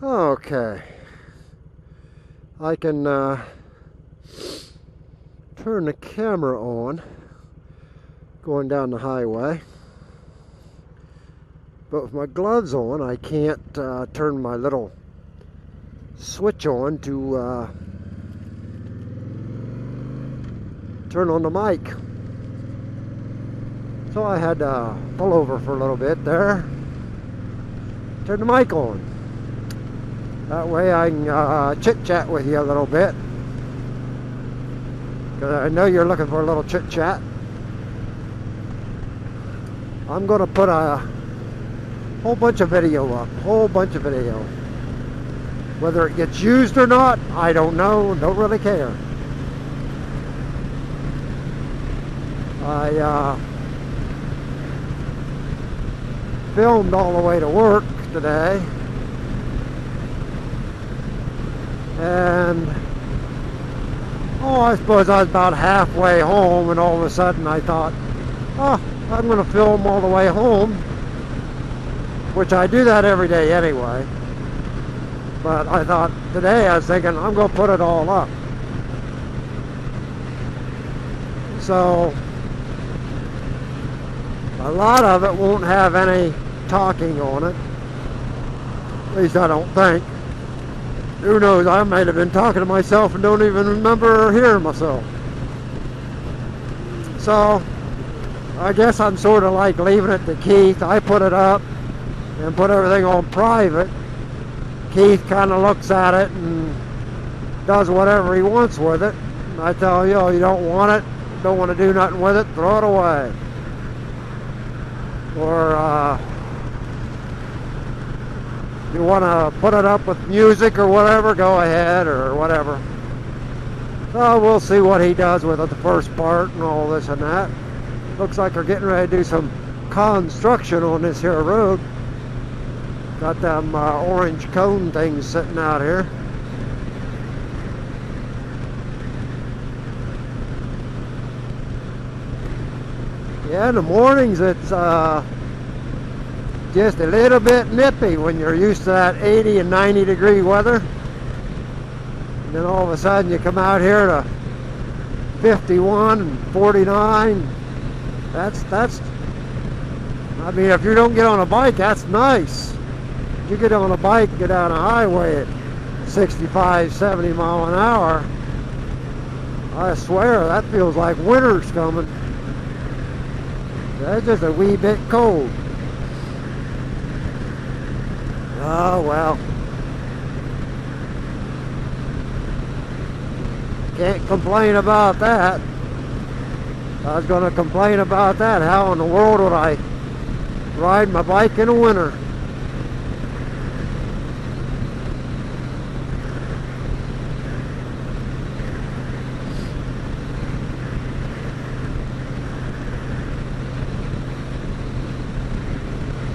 Okay, I can turn the camera on going down the highway, but with my gloves on I can't turn my little switch on to turn on the mic. So I had to pull over for a little bit there, turn the mic on. That way I can chit-chat with you a little bit, because I know you're looking for a little chit-chat. I'm going to put a whole bunch of video up, Whether it gets used or not, I don't know, don't really care. I filmed all the way to work today. And I suppose I was about halfway home, and all of a sudden I thought, I'm going to film all the way home, which I do that every day anyway. But I thought today, I was thinking, I'm going to put it all up. So a lot of it won't have any talking on it. At least I don't think. Who knows, I might have been talking to myself and don't even remember hearing myself. So, I guess I'm sort of like leaving it to Keith. I put it up and put everything on private. Keith kind of looks at it and does whatever he wants with it. I tell him, you don't want it, don't want to do nothing with it, throw it away. Or, you want to put it up with music or whatever, go ahead, or whatever. So we'll see what he does with it, the first part and all this and that. Looks like they're getting ready to do some construction on this here road. Got them orange cone things sitting out here. Yeah, in the mornings it's just a little bit nippy when you're used to that 80 and 90 degree weather. And then all of a sudden you come out here to 51 and 49. That's I mean, if you don't get on a bike, that's nice. If you get on a bike, get down a highway at 65, 70 mile an hour, I swear that feels like winter's coming. That's just a wee bit cold. Oh, well. Can't complain about that. I was going to complain about that. How in the world would I ride my bike in the winter?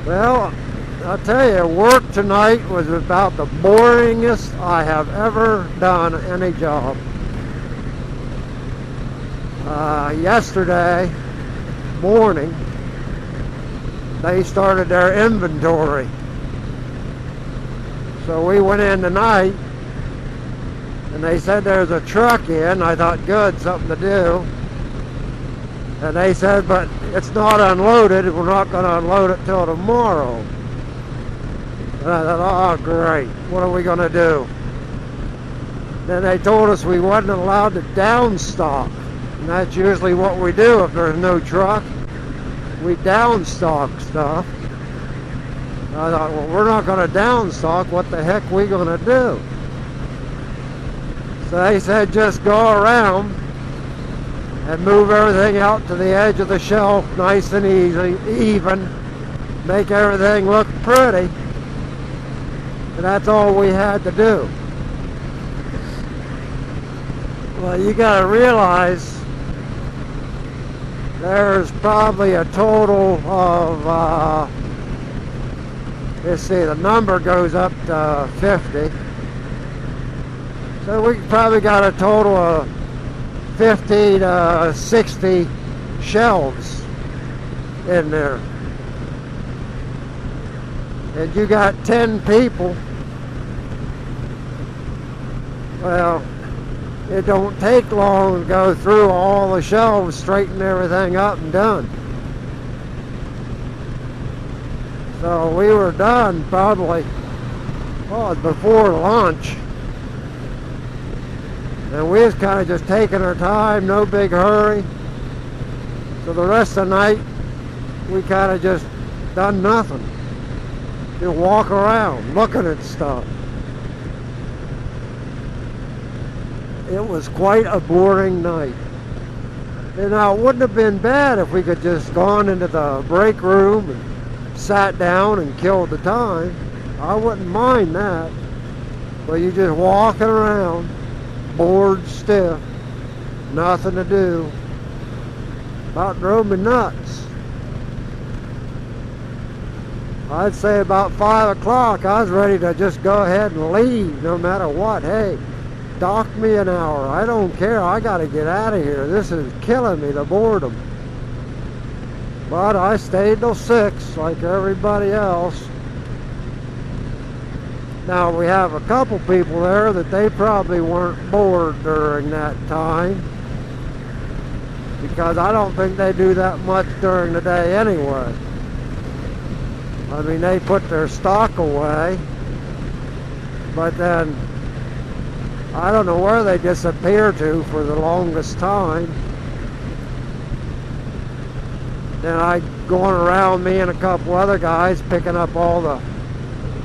Well, I'll tell you, work tonight was about the boringest I have ever done any job. Yesterday morning, they started their inventory. So we went in tonight, and they said there's a truck in. I thought, good, something to do. And they said, but it's not unloaded. We're not going to unload it till tomorrow. And I thought, oh, great. What are we going to do? Then they told us we wasn't allowed to downstock. And that's usually what we do if there's no truck. We downstock stuff. I thought, well, we're not going to downstock. What the heck are we going to do? So they said, just go around and move everything out to the edge of the shelf nice and easy, even. Make everything look pretty. And that's all we had to do. Well, you got to realize there's probably a total of, let's see, the number goes up to 50. So we probably got a total of 50 to 60 shelves in there. And you got 10 people Well, it don't take long to go through all the shelves, straighten everything up and done. So we were done probably before lunch. And we was kind of just taking our time, no big hurry. So the rest of the night, we kind of just done nothing. Just walk around, looking at stuff. It was quite a boring night. And now it wouldn't have been bad if we could just gone into the break room and sat down and killed the time. I wouldn't mind that. But you just walking around, bored stiff, nothing to do. About drove me nuts. I'd say about 5 o'clock I was ready to just go ahead and leave no matter what. Hey, dock me an hour. I don't care. I got to get out of here. This is killing me, the boredom. But I stayed till 6 like everybody else. Now we have a couple people there that they probably weren't bored during that time, because I don't think they do that much during the day anyway. I mean, they put their stock away, but then I don't know where they disappear to for the longest time. Then I going around, me and a couple other guys, picking up all the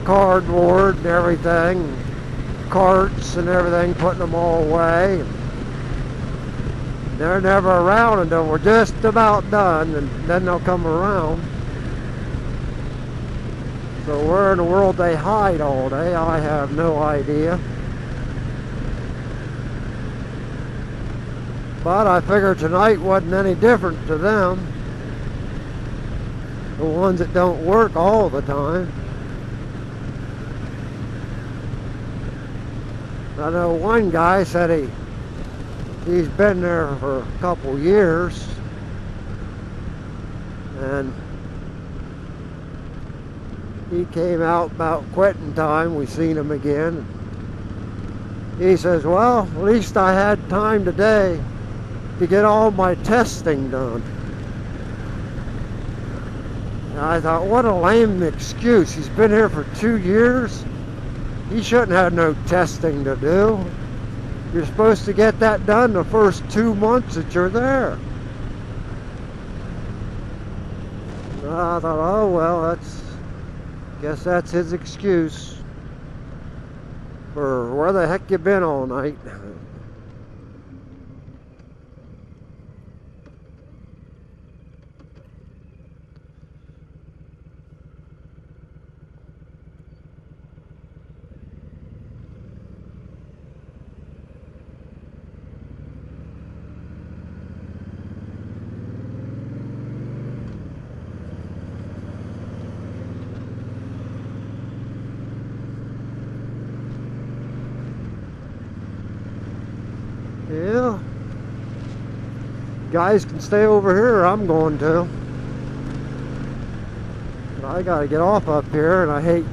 cardboard and everything, carts and everything, putting them all away. They're never around until we're just about done, and then they'll come around. So where in the world they hide all day, I have no idea. But I figure tonight wasn't any different to them, the ones that don't work all the time. I know one guy said he's been there for a couple years, and he came out about quitting time. We seen him again. He says, well, at least I had time today to get all my testing done. And I thought, what a lame excuse. He's been here for 2 years. He shouldn't have no testing to do. You're supposed to get that done the first 2 months that you're there. And I thought, oh well, guess that's his excuse for where the heck you been all night. Yeah, guys can stay over here. I'm going to. But I gotta get off up here, and I hate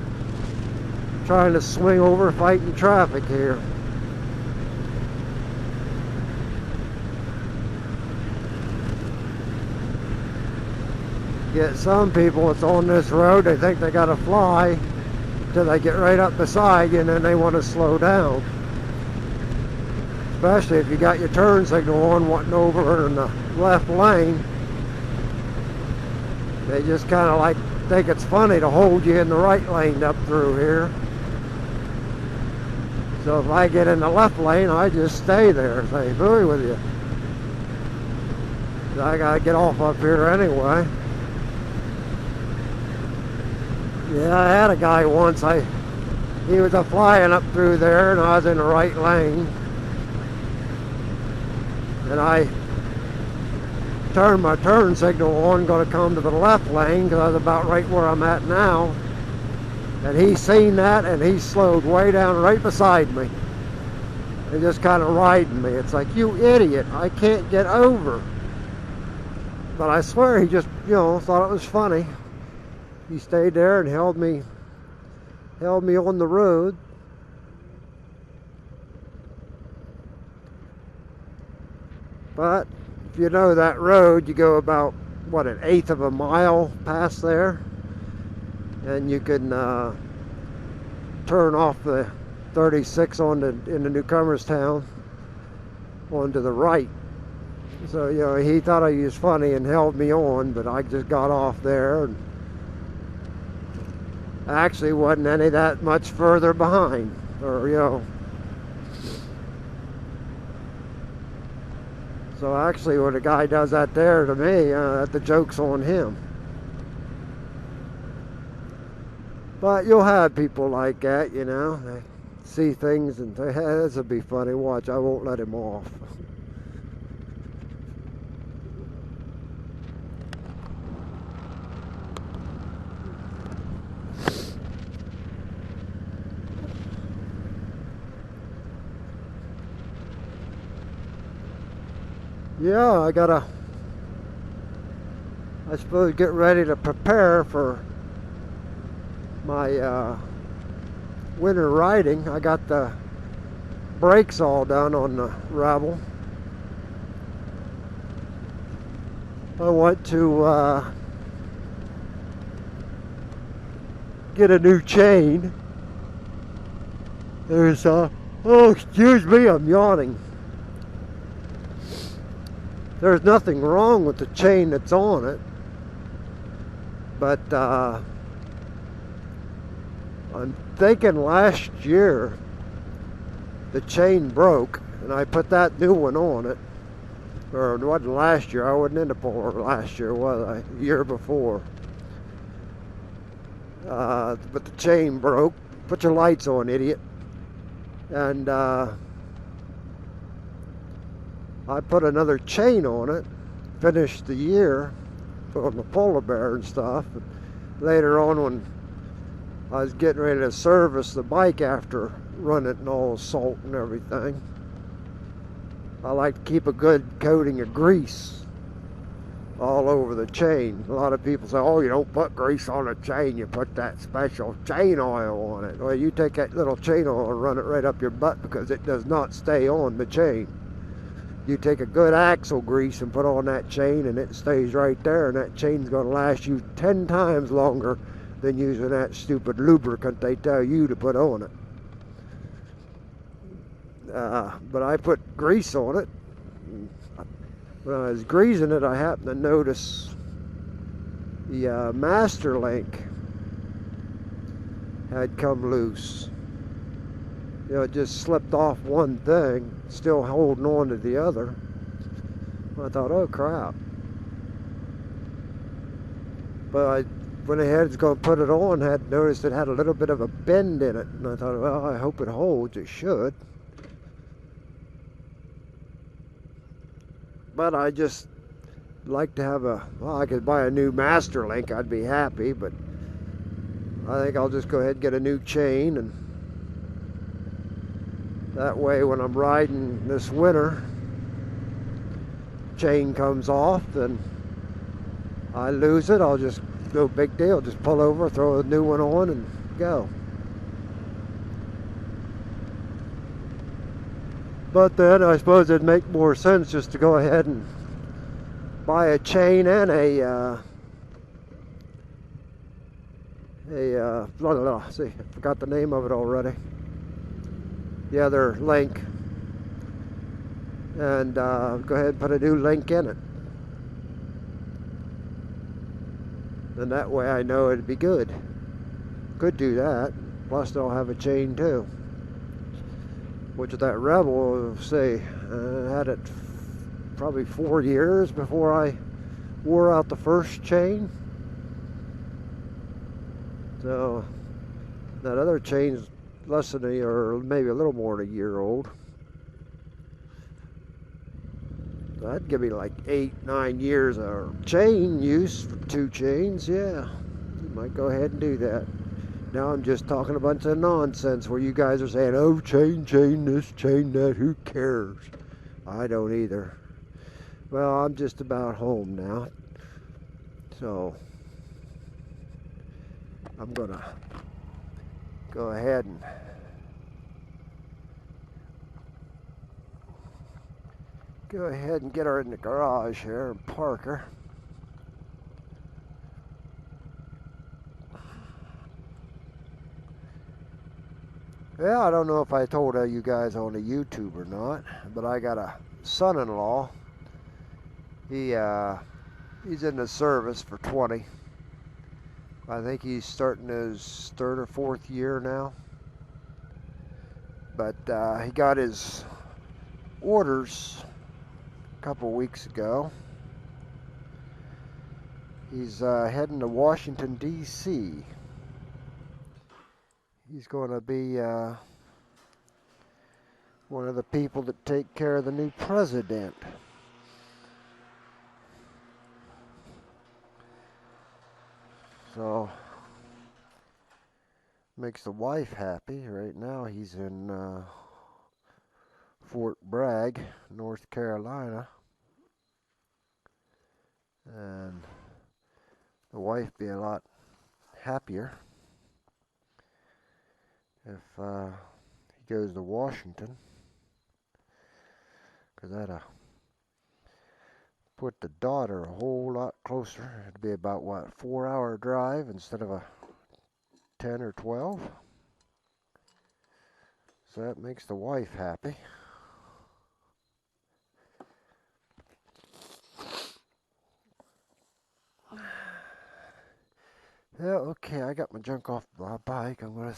trying to swing over fighting traffic here. Get some people that's on this road, they think they gotta fly till they get right up beside you, and then they want to slow down. Especially if you got your turn signal on, wanting over in the left lane. They just kind of like think it's funny to hold you in the right lane up through here. So if I get in the left lane, I just stay there. Say, booey with you. I gotta get off up here anyway. Yeah, I had a guy once. He was flying up through there, and I was in the right lane. And I turned my turn signal on, going to come to the left lane, because I was about right where I'm at now. And he seen that, and he slowed way down right beside me. And just kind of riding me. It's like, you idiot, I can't get over. But I swear he just, thought it was funny. He stayed there and held me on the road. But if you know that road, you go about, what, an eighth of a mile past there, and you can turn off the 36 into Newcomerstown onto the right. So, you know, he thought I was funny and held me on, but I just got off there and actually wasn't any that much further behind, or, you know. So actually when a guy does that there to me, the joke's on him. But you'll have people like that, you know. They see things and say, hey, this will be funny, watch, I won't let him off. Yeah, I suppose, get ready to prepare for my winter riding. I got the brakes all done on the Rebel. I want to get a new chain. There's oh, excuse me, I'm yawning. There's nothing wrong with the chain that's on it, but I'm thinking last year the chain broke and I put that new one on it. Or it wasn't last year, I wasn't in the Polar last year, was I? The year before. But the chain broke. Put your lights on, idiot. And I put another chain on it, finished the year on the Polar Bear and stuff. But later on, when I was getting ready to service the bike after running it in all the salt and everything, I like to keep a good coating of grease all over the chain. A lot of people say, oh, you don't put grease on a chain, you put that special chain oil on it. Well, you take that little chain oil and run it right up your butt because it does not stay on the chain. You take a good axle grease and put on that chain and it stays right there, and that chain's going to last you 10 times longer than using that stupid lubricant they tell you to put on it. But I put grease on it. When I was greasing it, I happened to notice the master link had come loose. You know, it just slipped off one thing, still holding on to the other. I thought, oh crap. But I went ahead and was going to put it on, had noticed it had a little bit of a bend in it. And I thought, well, I hope it holds. It should. But I just like to have well, I could buy a new master link, I'd be happy, but I think I'll just go ahead and get a new chain, and that way when I'm riding this winter, chain comes off and I lose it, I'll just, no big deal, just pull over, throw a new one on and go. But then I suppose it'd make more sense just to go ahead and buy a chain and see, I forgot the name of it already. The other link, and go ahead and put a new link in it. And that way I know it'd be good. Could do that. Plus they'll have a chain too. Which that Rebel, say, had it probably 4 years before I wore out the first chain. So that other chain's less than or maybe a little more than a year old. So that'd give me like 8-9 years of chain use for 2 chains. Yeah, you might go ahead and do that. Now I'm just talking a bunch of nonsense where you guys are saying, oh, chain this, chain that, who cares? I don't either. Well, I'm just about home now. So I'm gonna go ahead and Go ahead and get her in the garage here and park her. Yeah, I don't know if I told you guys on the YouTube or not, but I got a son-in-law. He's in the service for 20. I think he's starting his 3rd or 4th year now. But he got his orders a couple weeks ago. He's heading to Washington, D.C. He's going to be one of the people that take care of the new president. So, makes the wife happy. Right now he's in Fort Bragg, North Carolina. And the wife be a lot happier if he goes to Washington, because that'll put the daughter a whole lot closer. It'd be about, what, 4-hour drive instead of a 10 or 12. So that makes the wife happy. Yeah, okay, I got my junk off my bike. I'm going to